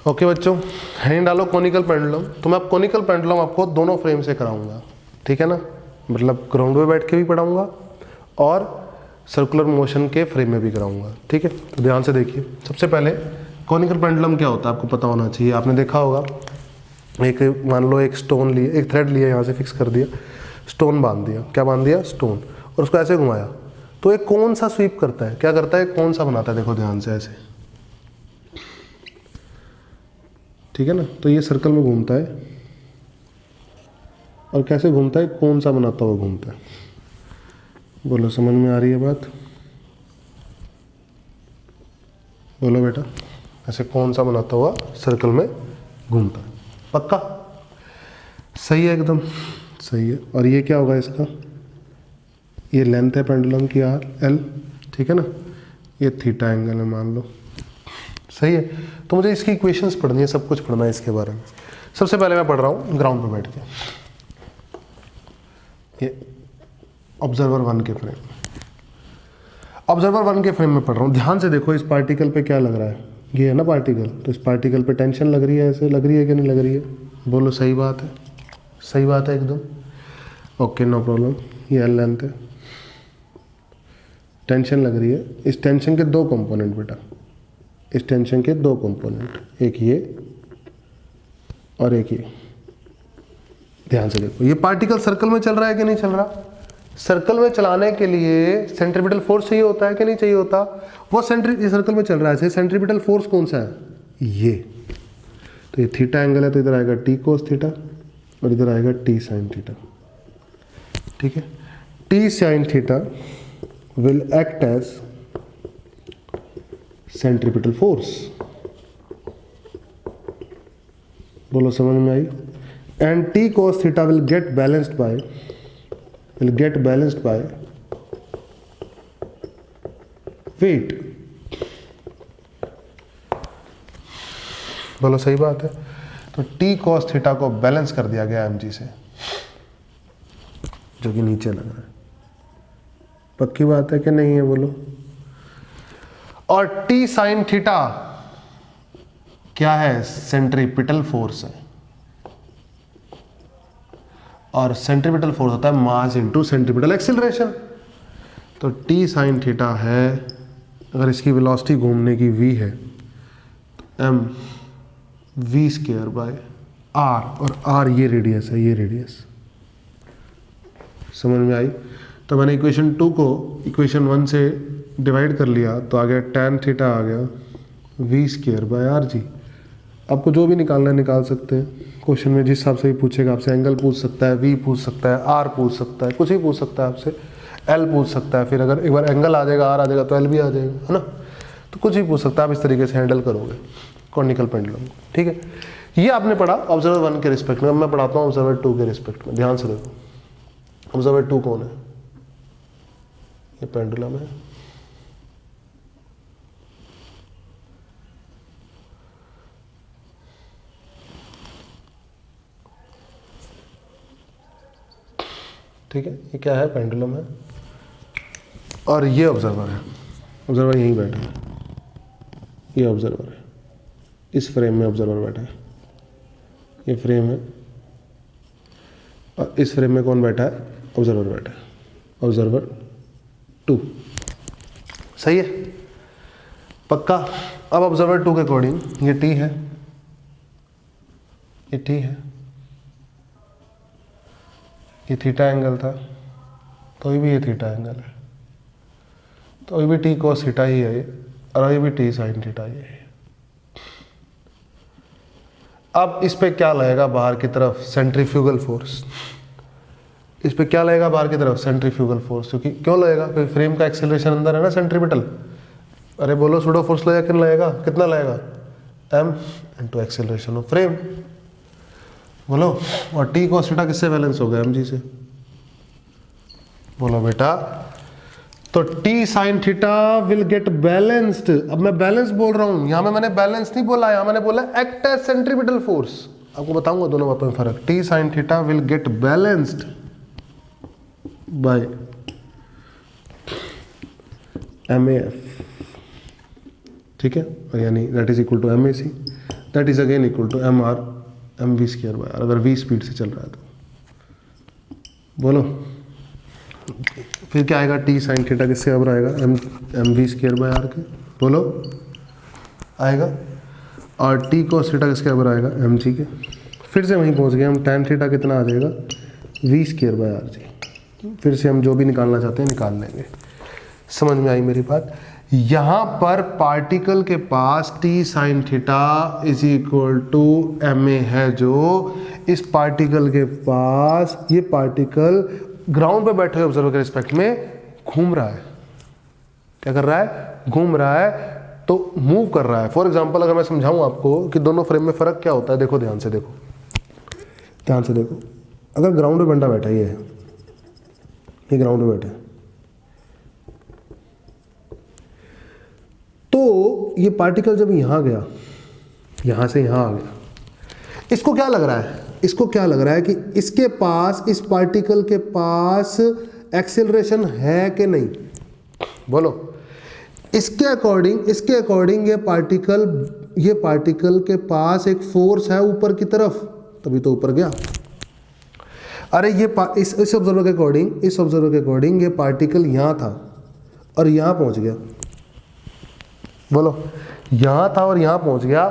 Okay बच्चों, hand डालो conical pendulum. तो मैं अब कोनिकल पेंडुलम आपको दोनों फ्रेम से कराऊंगा, ठीक है ना, मतलब ग्राउंड पे बैठ के भी पढ़ाऊंगा और सर्कुलर मोशन के फ्रेम में भी कराऊंगा, ठीक है। तो ध्यान से देखिए, सबसे पहले कोनिकल पेंडुलम क्या होता है आपको पता होना चाहिए। आपने देखा होगा, एक मान लो एक स्टोन लिए, एक थ्रेड लिया, यहाँ से फिक्स कर दिया, स्टोन बांध दिया, क्या बांध दिया, स्टोन, और उसको ऐसे घुमाया तो एक कौन सा स्वीप करता है, क्या करता है, कौन सा बनाता है, देखो ध्यान से ऐसे, ठीक है ना। तो ये सर्कल में घूमता है और कैसे घूमता है, कौन सा बनाता हुआ घूमता है। बोलो समझ में आ रही है बात, बोलो बेटा, ऐसे कौन सा बनाता हुआ सर्कल में घूमता है, पक्का सही है, एकदम सही है। और ये क्या होगा इसका, ये लेंथ है पेंडुलम की आर एल, ठीक है ना, ये थीटा एंगल है मान लो, सही है। तो मुझे इसकी इक्वेशंस पढ़नी है, सब कुछ पढ़ना है इसके बारे में। सबसे पहले मैं पढ़ रहा हूँ ग्राउंड पे बैठ के, ये ऑब्जर्वर 1 के फ्रेम, ऑब्जर्वर 1 के फ्रेम में पढ़ रहा हूँ। ध्यान से देखो, इस पार्टिकल पे क्या लग रहा है, ये है ना पार्टिकल, तो इस पार्टिकल पे टेंशन लग रही है, ऐसे लग रही है कि नहीं लग रही है, बोलो सही बात है, सही बात है एकदम, ओके नो प्रॉब्लम। ये एल लेंथ है, टेंशन लग रही है, इस टेंशन के दो कंपोनेंट बेटा, इस टेंशन के दो कंपोनेंट, एक ये और एक ये। ध्यान से देखो, ये पार्टिकल सर्कल में चल रहा है कि नहीं चल रहा, सर्कल में चलाने के लिए सेंट्रीपिटल फोर्स चाहिए होता है कि नहीं चाहिए होता, वो सर्कल में चल रहा है, सेंट्रीपिटल फोर्स कौन सा है, ये। तो ये थीटा एंगल है, तो इधर आएगा टी कोस थीटा और इधर आएगा टी साइन थीटा, ठीक है। T sine theta will act as centripetal force, बोलो समझ में आई। And t cos theta will get balanced by weight, बोलो सही बात है। तो टी कॉस थीटा को बैलेंस कर दिया गया mg से, जो कि नीचे लग रहा है, पक्की बात है कि नहीं है, बोलो। और टी साइन थीटा क्या है, सेंट्रीपिटल फोर्स है, और सेंट्रीपिटल फोर्स होता है मास इनटू सेंट्रीपिटल एक्सीलरेशन। तो टी साइन थीटा है, अगर इसकी वेलोसिटी घूमने की v है तो m v square by r, और r ये रेडियस है, ये रेडियस, समझ में आई। तो मैंने इक्वेशन 2 को इक्वेशन 1 से डिवाइड कर लिया, तो आ गया tan थीटा आ गया v स्क्वायर बाय r जी। आपको जो भी निकालना है निकाल सकते हैं, क्वेश्चन में जिस हिसाब से भी पूछेगा आपसे, एंगल पूछ सकता है, v पूछ सकता है, r पूछ सकता है, कुछ ही पूछ सकता है आपसे, l पूछ सकता है, फिर अगर एक बार एंगल आ जाएगा, r आ जाएगा तो l भी आ जाएगा, है ना। तो कुछ ही पूछ सकता है, आप इस तरीके से हैंडल करोगे कॉनिकल पेंडुलम, ठीक है। ये आपने पढ़ा ऑब्जर्वर 1 के रिस्पेक्ट में। अब मैं पढ़ाता हूँ ऑब्जर्वर 2 के रिस्पेक्ट में। ध्यान से देखो, ऑब्जर्वर 2 कौन है, ये पेंडुलम है, ठीक है, ये क्या है, पेंडुलम है, और ये ऑब्जर्वर है, ऑब्जर्वर यहीं बैठा है, ये ऑब्जर्वर है, इस फ्रेम में ऑब्जर्वर बैठा है, ये फ्रेम है, और इस फ्रेम में कौन बैठा है, ऑब्जर्वर बैठा है, ऑब्जर्वर 2, सही है, पक्का। अब ऑब्जर्वर 2 के अकॉर्डिंग ये टी है, ये टी है, ये थीटा एंगल था, तो ये भी ये थीटा एंगल है, तो ये भी टी कॉस थीटा ही है, और ये भी टी साइन थीटा ही है। अब इस पे क्या लगेगा बाहर की तरफ, सेंट्रीफ्यूगल फोर्स, इस पे क्या लगेगा बाहर की तरफ, सेंट्रीफ्यूगल फोर्स, क्योंकि क्यों लगेगा, क्योंकि फ्रेम का एक्सेलरेशन अंदर है ना, सेंट्रीपिटल। अरे बोलो सूडो फोर्स लगेगा, कितना लगेगा, कितना लगेगा, m into acceleration of frame, बोलो। और टी कॉस थीटा किससे बैलेंस हो गया, mg से, बोलो बेटा। तो T sine theta will get balanced. अब मैं बैलेंस बोल रहा हूं, यहां में मैंने बैलेंस नहीं बोला, यहां मैंने बोला एक्ट एज सेंट्रीपिटल फोर्स। आपको बताऊंगा दोनों बातों में फर्क। T sine theta will get balanced by MAF, ठीक है, यानी that is equal to MAC। That is again equal to M R M V square by R, अगर वी स्पीड से चल रहा है तो। बोलो फिर क्या आएगा, टी साइन थीटा किससे बराबर आएगा, M V square by R के, बोलो आएगा। और टी कॉस थीटा किसके बराबर आएगा, एम जी के। फिर से वहीं पहुंच गए हम, टैन थीटा कितना आ जाएगा, V square by R G. फिर से हम जो भी निकालना चाहते हैं निकाल लेंगे। समझ में आई मेरी बात। यहाँ पर पार्टिकल के पास t sine theta is equal to m a है, जो इस पार्टिकल के पास, ये पार्टिकल ग्राउंड पे बैठे हुए ऑब्जर्वर के रिस्पेक्ट में घूम रहा है। क्या कर रहा है, घूम रहा है, तो मूव कर रहा है। फॉर एग्जांपल अगर मैं समझाऊं आपको कि दोनों फ्रेम में फर्क क्या होता है, देखो ध्यान से देखो, ध्यान से देखो। अगर ग्राउंड पे बंदा बैठा, ये ग्राउंड पे बैठा है, तो ये पार्टिकल जब यहां गया, यहां से यहां आ गया, इसको क्या लग रहा है, इसको क्या लग रहा है कि इसके पास, इस पार्टिकल के पास एक्सेलरेशन है कि नहीं, बोलो। इसके अकॉर्डिंग ये पार्टिकल के पास एक फोर्स है ऊपर की तरफ, तभी तो ऊपर गया। अरे ये इस ऑब्जर्वर के अकॉर्डिंग ये पार्टिकल यहां था और यहां पहुंच गया, बोलो यहां था और यहां पहुंच गया।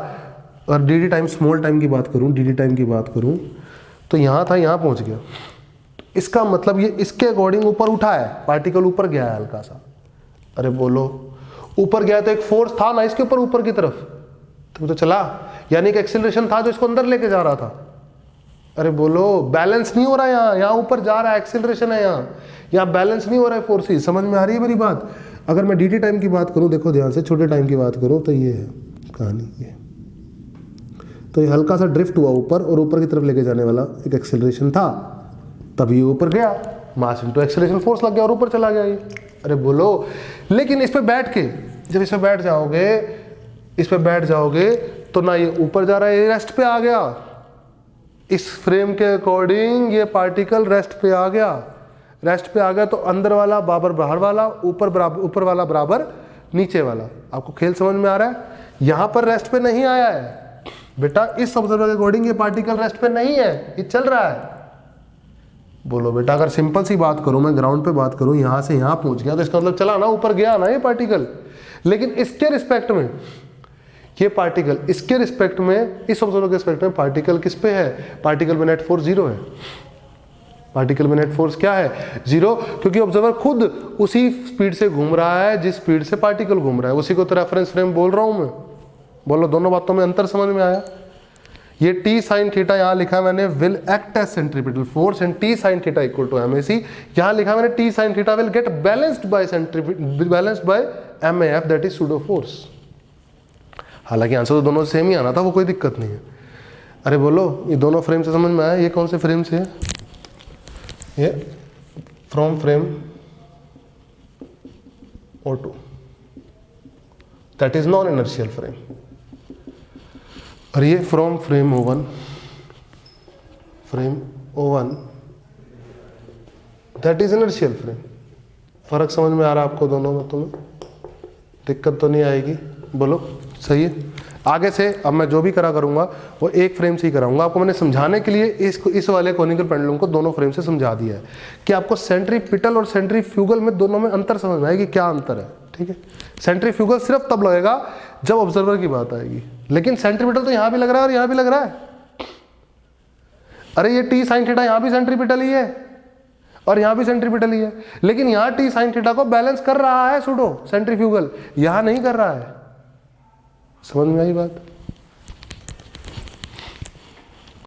और डी टाइम स्मॉल टाइम की बात करूं, तो यहां था, यहां पहुंच गया। इसका मतलब ये इसके अकॉर्डिंग ऊपर उठा है, पार्टिकल ऊपर गया है हल्का सा। अरे बोलो ऊपर गया तो एक फोर्स था ना इसके ऊपर की तरफ, तो चला, यानी कि एक्सेलरेशन था जो इसको अंदर लेके जा रहा था। अरे बोलो बैलेंस नहीं हो रहा है, यहाँ ऊपर जा रहा है, एक्सेलरेशन है, यहाँ बैलेंस नहीं हो रहा है फोर्सेस। समझ में आ रही है मेरी बात। अगर मैं डी टाइम की बात करूं, देखो ध्यान से, छोटे टाइम की बात करूं, तो ये है कहानी, ये तो ये हल्का सा ड्रिफ्ट हुआ ऊपर, और ऊपर की तरफ लेके जाने वाला एक एक्सेलरेशन था, तभी ऊपर गया, मास इनटू एक्सेलरेशन फोर्स लग गया और ऊपर चला गया ये। अरे बोलो, लेकिन इस पे बैठ के, जब इस पे बैठ जाओगे तो ना ये ऊपर जा रहा है, ये रेस्ट पे आ गया। इस फ्रेम के अकॉर्डिंग ये पार्टिकल रेस्ट पे आ गया, तो अंदर वाला बराबर बाहर वाला, ऊपर वाला बराबर नीचे वाला। आपको खेल समझ में आ रहा है। यहां पर रेस्ट पे नहीं आया है बेटा, इस ऑब्जर्वर के अकॉर्डिंग ये पार्टिकल रेस्ट पे नहीं है, ये चल रहा है। बोलो बेटा, अगर सिंपल सी बात करूं, मैं ग्राउंड पे बात करूं, यहां से यहां पहुंच गया, तो इसका मतलब चला ना, ऊपर गया ना ये पार्टिकल। लेकिन इसके रिस्पेक्ट में ये पार्टिकल, इसके रिस्पेक्ट में, इस ऑब्जर्वर के रिस्पेक्ट में पार्टिकल किस पे है, पार्टिकल में नेट फोर्स 0 है। पार्टिकल में नेट फोर्स क्या है, 0, क्योंकि ऑब्जर्वर खुद उसी स्पीड से घूम रहा है जिस स्पीड से पार्टिकल घूम रहा है। उसी को तो रेफरेंस फ्रेम बोल रहा हूं मैं। बोलो दोनों बातों में अंतर समझ में आया। ये टी साइन थीटा यहाँ लिखा मैंने, will act as centripetal force and t sine theta equal to m a c. यहाँ लिखा मैंने t sine theta will get balanced by m a f, that is pseudo force. हालांकि answer तो दोनों same ही आना था, वो कोई दिक्कत नहीं है। अरे बोलो, ये दोनों फ्रेम से समझ में आया। ये कौन से फ्रेम से है, ये from frame O2, that is non inertial frame. और ये from frame O1, that is inertial frame. फर्क समझ में आ रहा है आपको दोनों में? तुम्हें दिक्कत तो नहीं आएगी? बोलो सही है। आगे से अब मैं जो भी करूंगा वो एक फ्रेम से ही कराऊंगा। आपको मैंने समझाने के लिए इस वाले कोनिकल पेंडुलम को दोनों फ्रेम से समझा दिया है कि आपको सेंट्रीपिटल और सेंट्रीफ्यूगल में दोनों में अंतर समझ में आएगी, क्या अंतर है। ठीक है, सेंट्रीफ्यूगल सिर्फ तब लगेगा जब ऑब्जर्वर की बात आएगी, लेकिन सेंट्रीपिटल तो यहां भी लग रहा है और यहां भी लग रहा है। अरे ये टी साइन थीटा यहां भी सेंट्रीपिटल ही है और यहां भी सेंट्रीपिटल ही है, लेकिन यहां टी साइन थीटा को बैलेंस कर रहा है सूडो सेंट्रीफ्यूगल, यहां नहीं कर रहा है। समझ में आई बात?